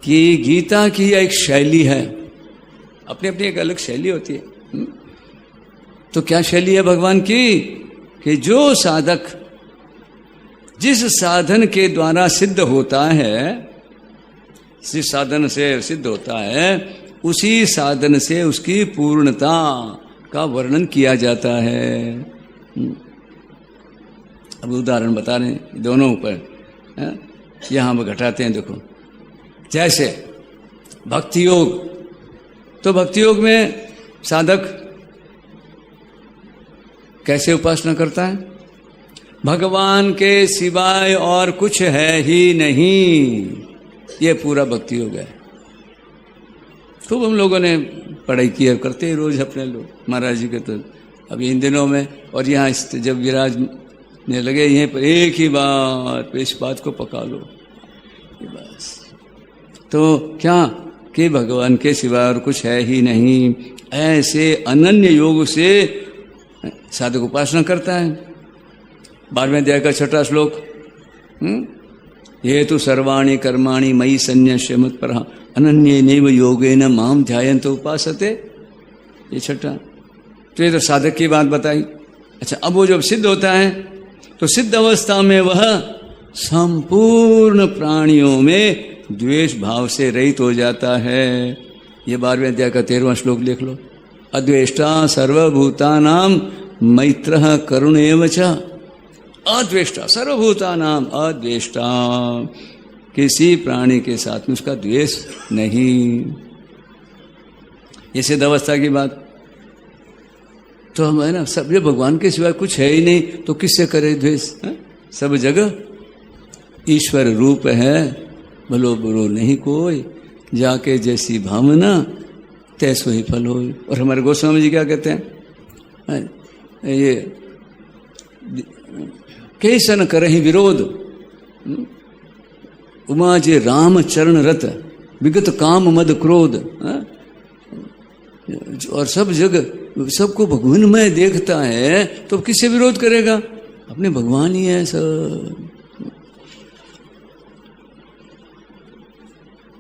A: कि गीता की एक शैली है, अपनी अपनी एक अलग शैली होती है। तो क्या शैली है भगवान की कि जो साधक जिस साधन के द्वारा सिद्ध होता है, जिस साधन से सिद्ध होता है, उसी साधन से उसकी पूर्णता का वर्णन किया जाता है। अब उदाहरण बता रहे हैं दोनों ऊपर, यहां हम घटाते हैं। देखो जैसे भक्ति योग, तो भक्ति योग में साधक कैसे उपासना करता है? भगवान के सिवाय और कुछ है ही नहीं, ये पूरा भक्ति योग है। खूब हम लोगों ने पढ़ाई की और करते हैं रोज अपने लोग महाराज जी के। तो अभी इन दिनों में और यहाँ जब विराजने लगे यहीं पर एक ही बात, इस बात को पका लो बस। तो क्या कि भगवान के सिवा और कुछ है ही नहीं, ऐसे अनन्य योग से साधक उपासना करता है। 12वें अध्याय का 6वां श्लोक, ये तो सर्वाणि कर्माणि मयि संन्यस्य मत्परः अनन्येनैव योगेन माम ध्यायन्तो उपासते। ये 6वां। तो ये तो साधक की बात बताई। अच्छा, अब वो जब सिद्ध होता है तो सिद्ध अवस्था में वह संपूर्ण प्राणियों में द्वेष भाव से रहित हो जाता है। ये 12वें अध्याय का 13वां श्लोक देख लो, अद्वेष्टा सर्वभूतानां मैत्रः करुण एव च। अद्वेष्टा सर्वभूतानां, अद्वेष्टा किसी प्राणी के साथ में उसका द्वेष नहीं। ये सिद्ध अवस्था की बात। तो हम है ना, सब ये भगवान के सिवाय कुछ है ही नहीं, तो किससे करे द्वेष? सब जगह ईश्वर रूप है, भलो बुरो नहीं कोई, जाके जैसी भावना तैसो ही फल हो। और हमारे गोस्वामी जी क्या कहते हैं? ये कैसन करहि विरोध, उमा जे राम चरण रत विगत काम मद क्रोध। और सब जगह सबको भगवानमय देखता है तो किससे विरोध करेगा? अपने भगवान ही है सब।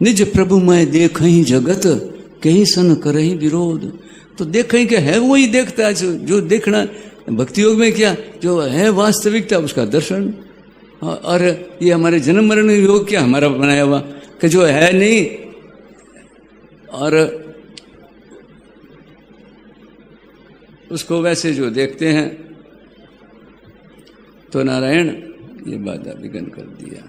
A: निज प्रभुमय देखहि जगत, कहीं सन करहि विरोध। तो देखहि के है वही देखता है जो देखना। भक्ति योग में क्या जो है वास्तविकता उसका दर्शन। और ये हमारे जन्म मरण योग क्या हमारा बनाया हुआ कि जो है नहीं, और उसको वैसे जो देखते हैं। तो नारायण ये बाधा विघ्न कर दिया।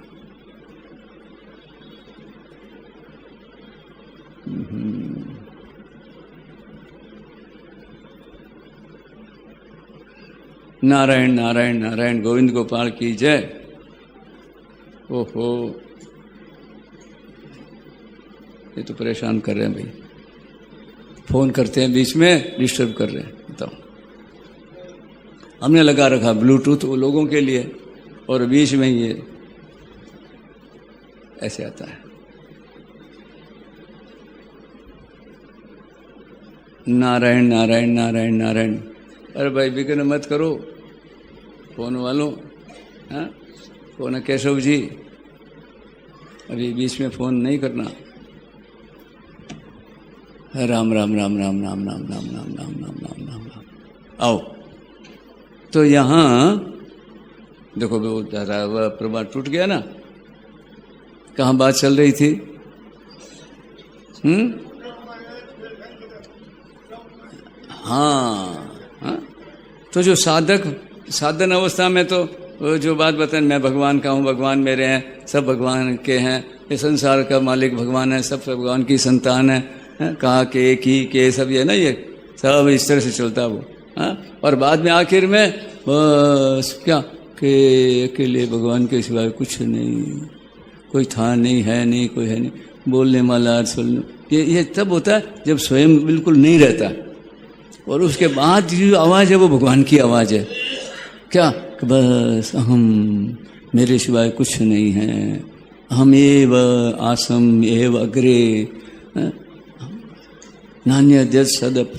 A: नारायण नारायण नारायण, गोविंद गोपाल की जय। ओहो, ये तो परेशान कर रहे हैं भाई, फोन करते हैं बीच में, डिस्टर्ब कर रहे हैं। बताओ, हमने लगा रखा ब्लूटूथ वो लोगों के लिए, और बीच में ये ऐसे आता है। नारायण नारायण नारायण नारायण। अरे भाई विघ्न मत करो फोन वालों। हाँ, कौन है? केशव जी, अभी बीच में फोन नहीं करना। राम राम राम राम राम राम राम राम राम राम राम राम राम। आओ, तो यहाँ देखो वो प्रभा टूट गया ना। कहाँ बात चल रही थी? हाँ, तो जो साधन अवस्था में तो जो बात बताएं, मैं भगवान का हूँ, भगवान मेरे हैं, सब भगवान के हैं, ये संसार का मालिक भगवान है, सब भगवान की संतान है, कहाँ के की के सब ये ना, ये सब इस तरह से चलता वो। हाँ, और बाद में आखिर में बस क्या कि अकेले भगवान के सिवाय कुछ नहीं, कोई था नहीं, है नहीं, कोई है नहीं, बोलने वाला सुनने। ये तब होता है जब स्वयं बिल्कुल नहीं रहता, और उसके बाद जो आवाज़ है वो भगवान की आवाज़ है। क्या? बस अहम, मेरे सिवाय कुछ नहीं है, अहम एव आसम एव अग्रे, नान्यद्यत्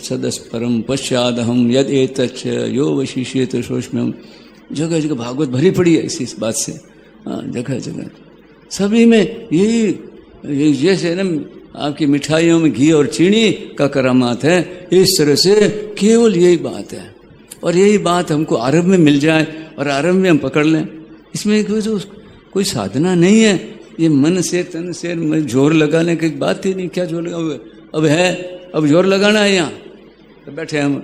A: सदस परम पश्चाद हम यद एतच्च यो वशिष्येत सोष्म्यम। जगह जगह भागवत भरी पड़ी है इसी बात से। हाँ, जगह जगह सभी में यही जैसे ना आपकी मिठाइयों में घी और चीनी का करामात है, इस तरह से केवल यही बात है। और यही बात हमको आरंभ में मिल जाए और आरंभ में हम पकड़ लें, इसमें कोई साधना नहीं है। ये मन से तन से जोर लगाने की बात ही नहीं। क्या जोर लगा हुआ? अब है, अब जोर लगाना है। यहाँ तो बैठे हम,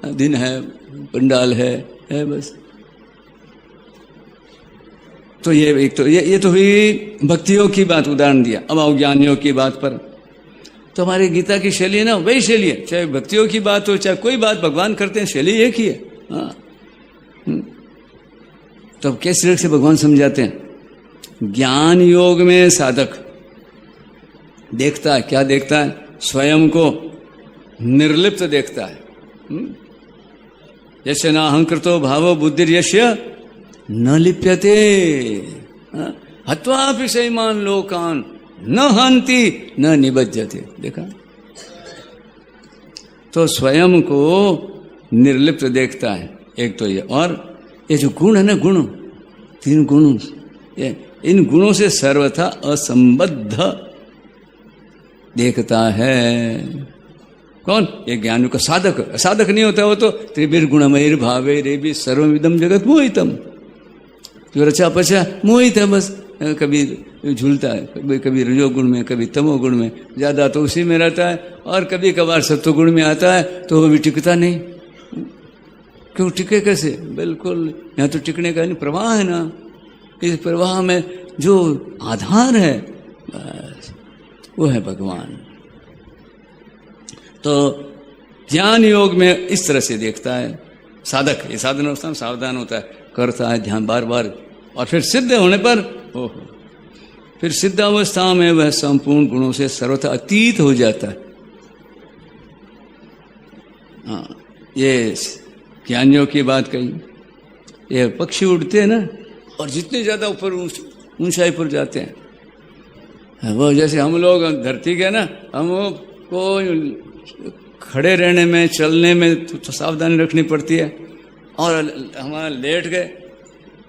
A: दिन है, पंडाल है बस। तो ये एक तो ये तो हुई भक्तियों की बात, उदाहरण दिया। अब आओ ज्ञानियों की बात पर। तो हमारी गीता की शैली है ना, वही शैली है, चाहे भक्तियों की बात हो चाहे कोई बात भगवान करते हैं, शैली एक ही है। हाँ, तो अब किस तरह से भगवान समझाते हैं? ज्ञान योग में साधक देखता है, क्या देखता है? स्वयं को निर्लिप्त देखता है। यस्य न अहंकृतो भावो बुद्धिर्यस्य न लिप्यते, हत्वापि सैमान लोकान न हंति न निबध्यते। देखा? तो स्वयं को निर्लिप्त देखता है, एक तो ये। और ये जो गुण है ना, गुण, 3 गुण, ये इन गुणों से सर्वथा असंबद्ध देखता है। कौन? ये ज्ञानियों का साधक। साधक नहीं होता वो तो त्रिभिर गुणमयिर भावे रेभि सर्वमिदं जगत मोहितम, जो रचा पचा मोहित है बस। कभी झूलता है, कभी रजोगुण में, कभी तमोगुण में, ज़्यादा तो उसी में रहता है, और कभी कभार सत्वगुण में आता है तो वो भी टिकता नहीं। क्यों टिके कैसे? बिल्कुल, यहाँ तो टिकने का नहीं, प्रवाह है ना। इस प्रवाह में जो आधार है बस वो है भगवान। तो ज्ञान योग में इस तरह से देखता है साधक। ये साधन अवस्था में सावधान होता है, करता है ध्यान बार बार, और फिर सिद्ध होने पर ओहो, फिर सिद्ध अवस्था में वह संपूर्ण गुणों से सर्वथा अतीत हो जाता है। हाँ, ये ज्ञानियों की बात कही। ये पक्षी उड़ते हैं ना, और जितने ज़्यादा ऊपर ऊंचाई पर जाते हैं, वो जैसे हम लोग धरती के ना, हमको खड़े रहने में, चलने में तो सावधानी रखनी पड़ती है। और हमारा लेट गए,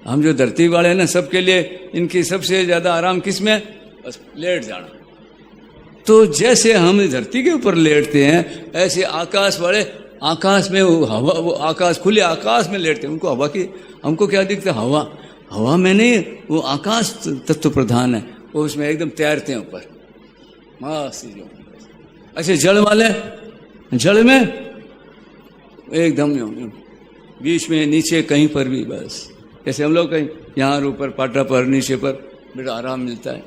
A: हम जो धरती वाले हैं ना, सबके लिए इनकी सबसे ज़्यादा आराम किस में? बस लेट जाना। तो जैसे हम धरती के ऊपर लेटते हैं, ऐसे आकाश वाले आकाश में वो हवा, वो आकाश, खुले आकाश में लेटते हैं। उनको हवा की, हमको क्या दिखता है? हवा, हवा में नहीं, वो आकाश तत्व प्रधान है, वो उसमें एकदम तैरते हैं ऊपर मस्त। ऐसे जल वाले, जल में एकदम बीच में, नीचे कहीं पर भी, बस जैसे हम लोग कहीं यहाँ ऊपर पाटा पर, नीचे पर बड़ा आराम मिलता है।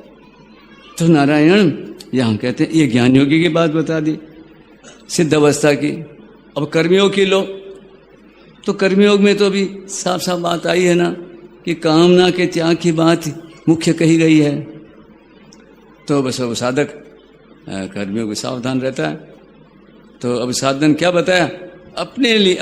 A: तो नारायण यहाँ कहते हैं, ये ज्ञान योगी की बात बता दी, सिद्ध अवस्था की। अब कर्मयोग की लो, तो कर्मयोग में तो अभी साफ साफ बात आई है ना कि कामना के त्याग की बात मुख्य कही गई है। तो बस अब साधक कर्मयोग में सावधान रहता है। तो अब साधन क्या बताया? अपने लिए,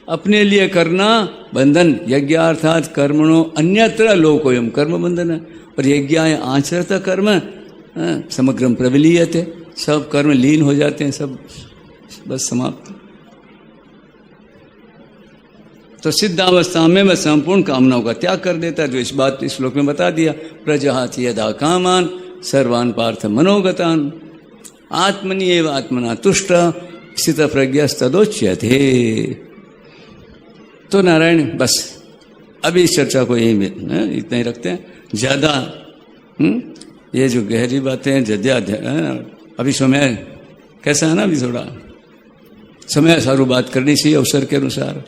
A: अपने लिए करना बंधन, यज्ञार्थात कर्मणो अन्यत्र लोकोयम कर्म बंधन है। और यज्ञाय आचरता कर्म समग्रम प्रविलीयते, सब कर्म लीन हो जाते हैं, सब बस समाप्त। तो सिद्धावस्था में वह संपूर्ण कामनाओं का त्याग कर देता है, जो इस बात इस श्लोक में बता दिया। प्रजहाति यदा कामान सर्वान पार्थ मनोगतान आत्मनि एव आत्मना तुष्ट स्थित प्रज्ञस्तदोच्यते। तो नारायण बस अभी इस चर्चा को यही इतना ही रखते हैं। ज़्यादा ये जो गहरी बातें जद्या अभी समय कैसा है ना, अभी थोड़ा समय सारू बात करनी चाहिए अवसर के अनुसार।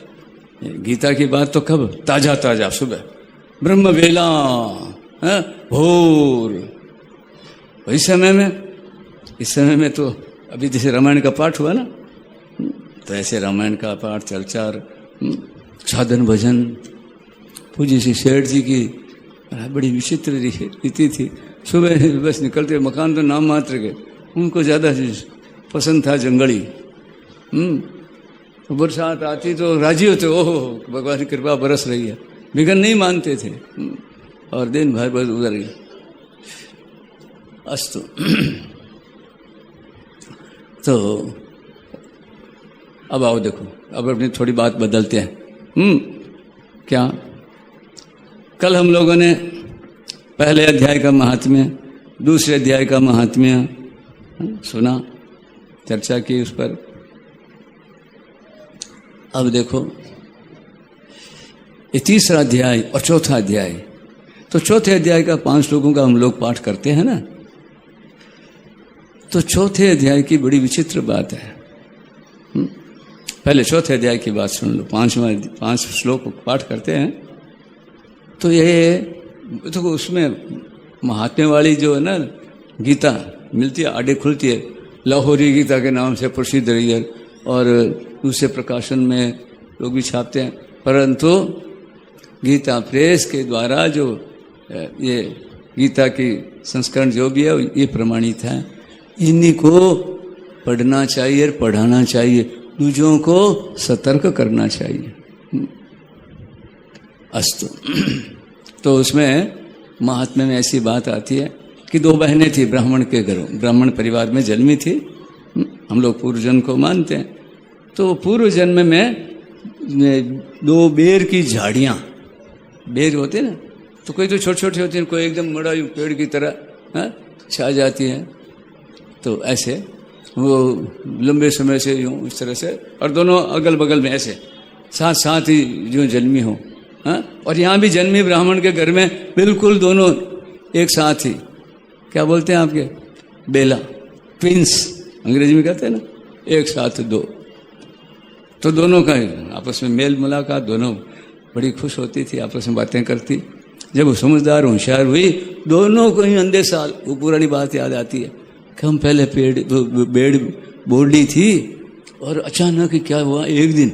A: गीता की बात तो कब? ताजा ताजा सुबह ब्रह्म वेला भोर, वही समय में। इस समय में तो अभी जैसे रामायण का पाठ हुआ ना, तो ऐसे रामायण का पाठ, चलचार, साधन भजन, पूज्य श्री सेठ जी की बड़ी विचित्र रीति थी। सुबह बस निकलते, मकान तो नाम मात्र के, उनको ज़्यादा पसंद था जंगली। तो बरसात आती तो राजी होते, ओहो भगवान की कृपा बरस रही है, विघ्न नहीं मानते थे। और दिन भर बस उधर गई। अस्तु। तो अब आओ देखो, अब अपनी थोड़ी बात बदलते हैं। क्या कल हम लोगों ने पहले अध्याय का महात्म्य, दूसरे अध्याय का महात्म्य सुना, चर्चा की उस पर। अब देखो ये तीसरा अध्याय और चौथा अध्याय। तो चौथे अध्याय का 5 श्लोकों का हम लोग पाठ करते हैं ना, तो चौथे अध्याय की बड़ी विचित्र बात है। पहले चौथे अध्याय की बात सुन लो, 5 श्लोक पाठ करते हैं। तो ये तो उसमें महात्म्य वाली जो है ना गीता मिलती है, आड़े खुलती है, लाहौरी गीता के नाम से प्रसिद्ध रही है, और दूसरे प्रकाशन में लोग भी छापते हैं। परंतु गीता प्रेस के द्वारा जो ये गीता की संस्करण जो भी है ये प्रमाणित है। इन्हीं को पढ़ना चाहिए और पढ़ाना चाहिए, दूसरों को सतर्क करना चाहिए। अस्तु। तो उसमें महात्म्य में ऐसी बात आती है कि 2 बहनें थी ब्राह्मण के घरों, ब्राह्मण परिवार में जन्मी थी। हम लोग पूर्व जन्म को मानते हैं। तो पूर्व जन्म में 2 बेर की झाड़ियाँ, बेर होते हैं ना, तो कोई तो छोटे छोटे होते हैं, कोई एकदम बड़ा पेड़ की तरह छा जाती है। तो ऐसे वो लंबे समय से यूँ इस तरह से, और दोनों अगल बगल में ऐसे साथ साथ ही जो जन्मी हो। और यहाँ भी जन्मी ब्राह्मण के घर में बिल्कुल दोनों एक साथ ही, क्या बोलते हैं आपके, बेला, ट्विंस अंग्रेजी में कहते हैं ना, एक साथ 2। तो दोनों का आपस में मेल मुलाकात, दोनों बड़ी खुश होती थी, आपस में बातें करती। जब वो समझदार होशियार हुई, दोनों को ही अंधे साल वो पुरानी बात याद आती है कि हम पहले बेड़ बोली थी, और अचानक क्या हुआ, एक दिन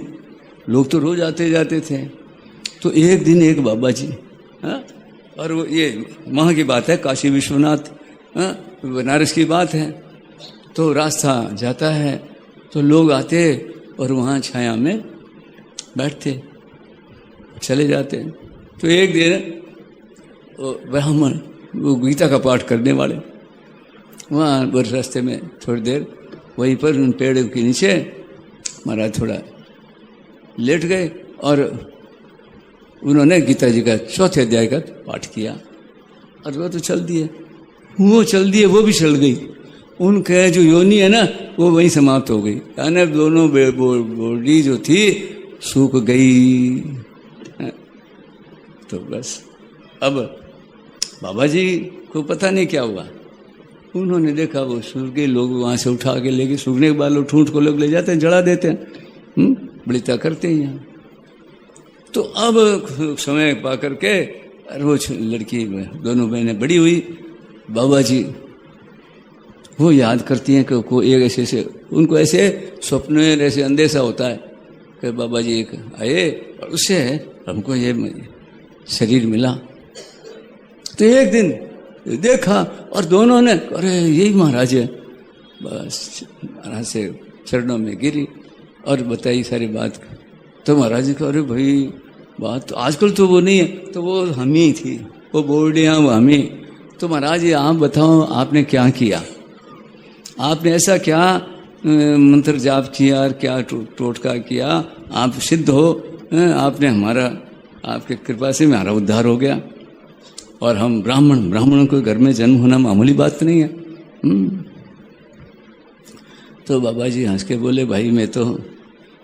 A: लोग तो रोज आते जाते थे, तो एक दिन एक बाबा जी, और वो ये वहाँ की बात है, काशी विश्वनाथ बनारस की बात है। तो रास्ता जाता है, तो लोग आते और वहाँ छाया में बैठते, चले जाते। तो एक दिन ब्राह्मण, वो गीता का पाठ करने वाले, वहाँ बस रास्ते में थोड़ी देर वहीं पर उन पेड़ के नीचे महाराज थोड़ा लेट गए और उन्होंने गीता जी का चौथे अध्याय का पाठ किया और वो तो चल दिए, वो चल दिए, वो भी चल गई। उनके जो योनि है ना वो वहीं समाप्त हो गई, यानी दोनों बॉडी जो थी सूख गई। तो बस अब बाबा जी को पता नहीं क्या हुआ, उन्होंने देखा वो सूख गए, लोग वहाँ से उठा के लेके, सूखने के बाद लोग ठूंठ को लोग ले जाते हैं, जला देते हैं, बलिता करते हैं यहाँ। तो अब समय पा करके वो लड़की दोनों बहनें बड़ी हुई, बाबा जी वो याद करती हैं कि को एक ऐसे उनको ऐसे स्वप्न में ऐसे अंदेशा होता है कि बाबा जी एक आए और उससे हमको ये शरीर मिला। तो एक दिन देखा और दोनों ने अरे यही महाराज है, बस महाराज से चरणों में गिरी और बताई सारी बात। तो महाराज जी कहा अरे भाई बात तो आजकल तो वो नहीं है, तो वो हम ही थी, वो बोर्डियाँ वो हम ही। तो महाराज जी आप बताओ आपने क्या किया, आपने ऐसा क्या मंत्र जाप किया और क्या टोटका किया, आप सिद्ध हो, आपने हमारा, आपके कृपा से हमारा उद्धार हो गया। और हम ब्राह्मणों के घर में जन्म होना मामूली बात नहीं है। तो बाबा जी हंस के बोले भाई मैं तो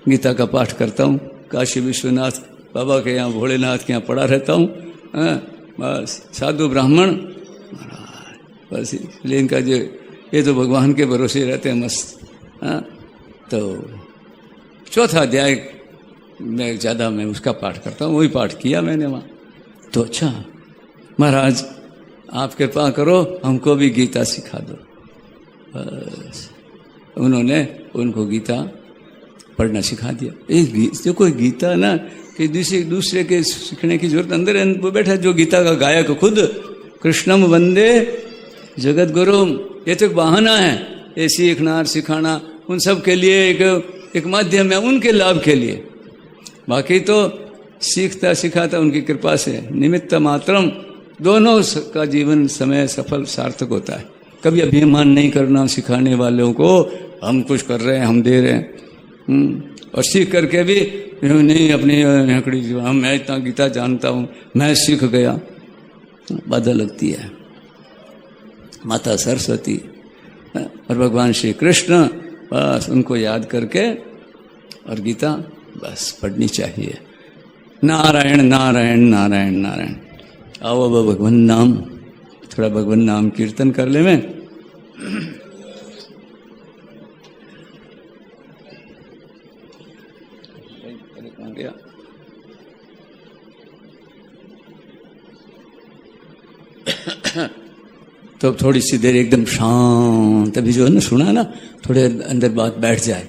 A: गीता का पाठ करता हूँ, काशी विश्वनाथ बाबा के यहाँ, भोलेनाथ के यहाँ पढ़ा रहता हूँ, बस साधु ब्राह्मण बस, इसलिए इनका जो ये तो भगवान के भरोसे रहते हैं मस्त। तो चौथा अध्याय में ज़्यादा मैं उसका पाठ करता हूँ, वही पाठ किया मैंने वहाँ। तो अच्छा महाराज आप कृपा करो हमको भी गीता सिखा दो। बस उन्होंने उनको गीता पढ़ना सिखा दिया। जो कोई गीता ना कि दूसरे के सीखने की जरूरत, अंदर वो बैठा जो गीता का गायक खुद, कृष्णम वंदे जगत गुरुम, ये तो एक बहाना है, ये सीखना और सिखाना उन सब के लिए एक माध्यम है, उनके लाभ के लिए। बाकी तो सीखता सिखाता उनकी कृपा से, निमित्त मात्रम, दोनों का जीवन समय सफल सार्थक होता है। कभी अभिमान नहीं करना सिखाने वालों को, हम कुछ कर रहे हैं, हम दे रहे हैं, और सीख करके भी नहीं अपनी हकड़ी जो हम, मैं इतना गीता जानता हूँ, मैं सीख गया, बाधा लगती है। माता सरस्वती और भगवान श्री कृष्ण, बस उनको याद करके और गीता बस पढ़नी चाहिए। नारायण नारायण नारायण नारायण। आओ अब भगवान नाम, थोड़ा भगवान नाम कीर्तन कर ले। मैं गया तो थोड़ी सी देर एकदम शांत, अभी जो है ना सुना ना, थोड़े अंदर बात बैठ जाए।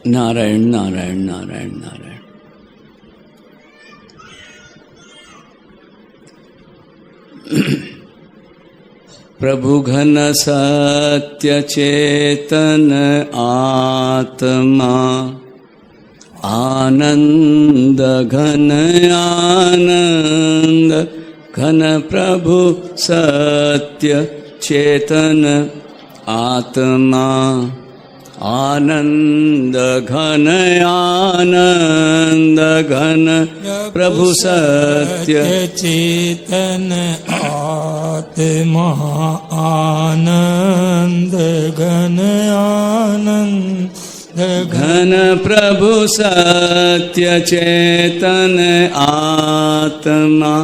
A: नारायण नारायण नारायण नारायण। प्रभु घन सत्य चेतन आत्मा, आनंद घन आनंद घन, प्रभु सत्य चेतन आत्मा, आनंद घन आनंद घन, प्रभु सत्य
B: चेतन आत्मा, आनंद घन आनंद घन,
A: प्रभु सत्य चेतन आत्मा,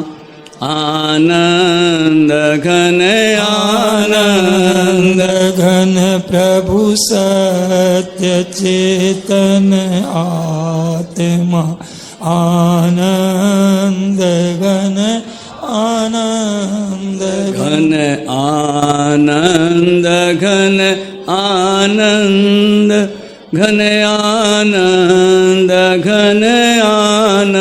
A: आनंद घन आनंद
B: घन, प्रभु सत्य चेतन आत्मा, आनंद घन आनंद
A: घन, आनंद घन आनंद घन, आनंद घन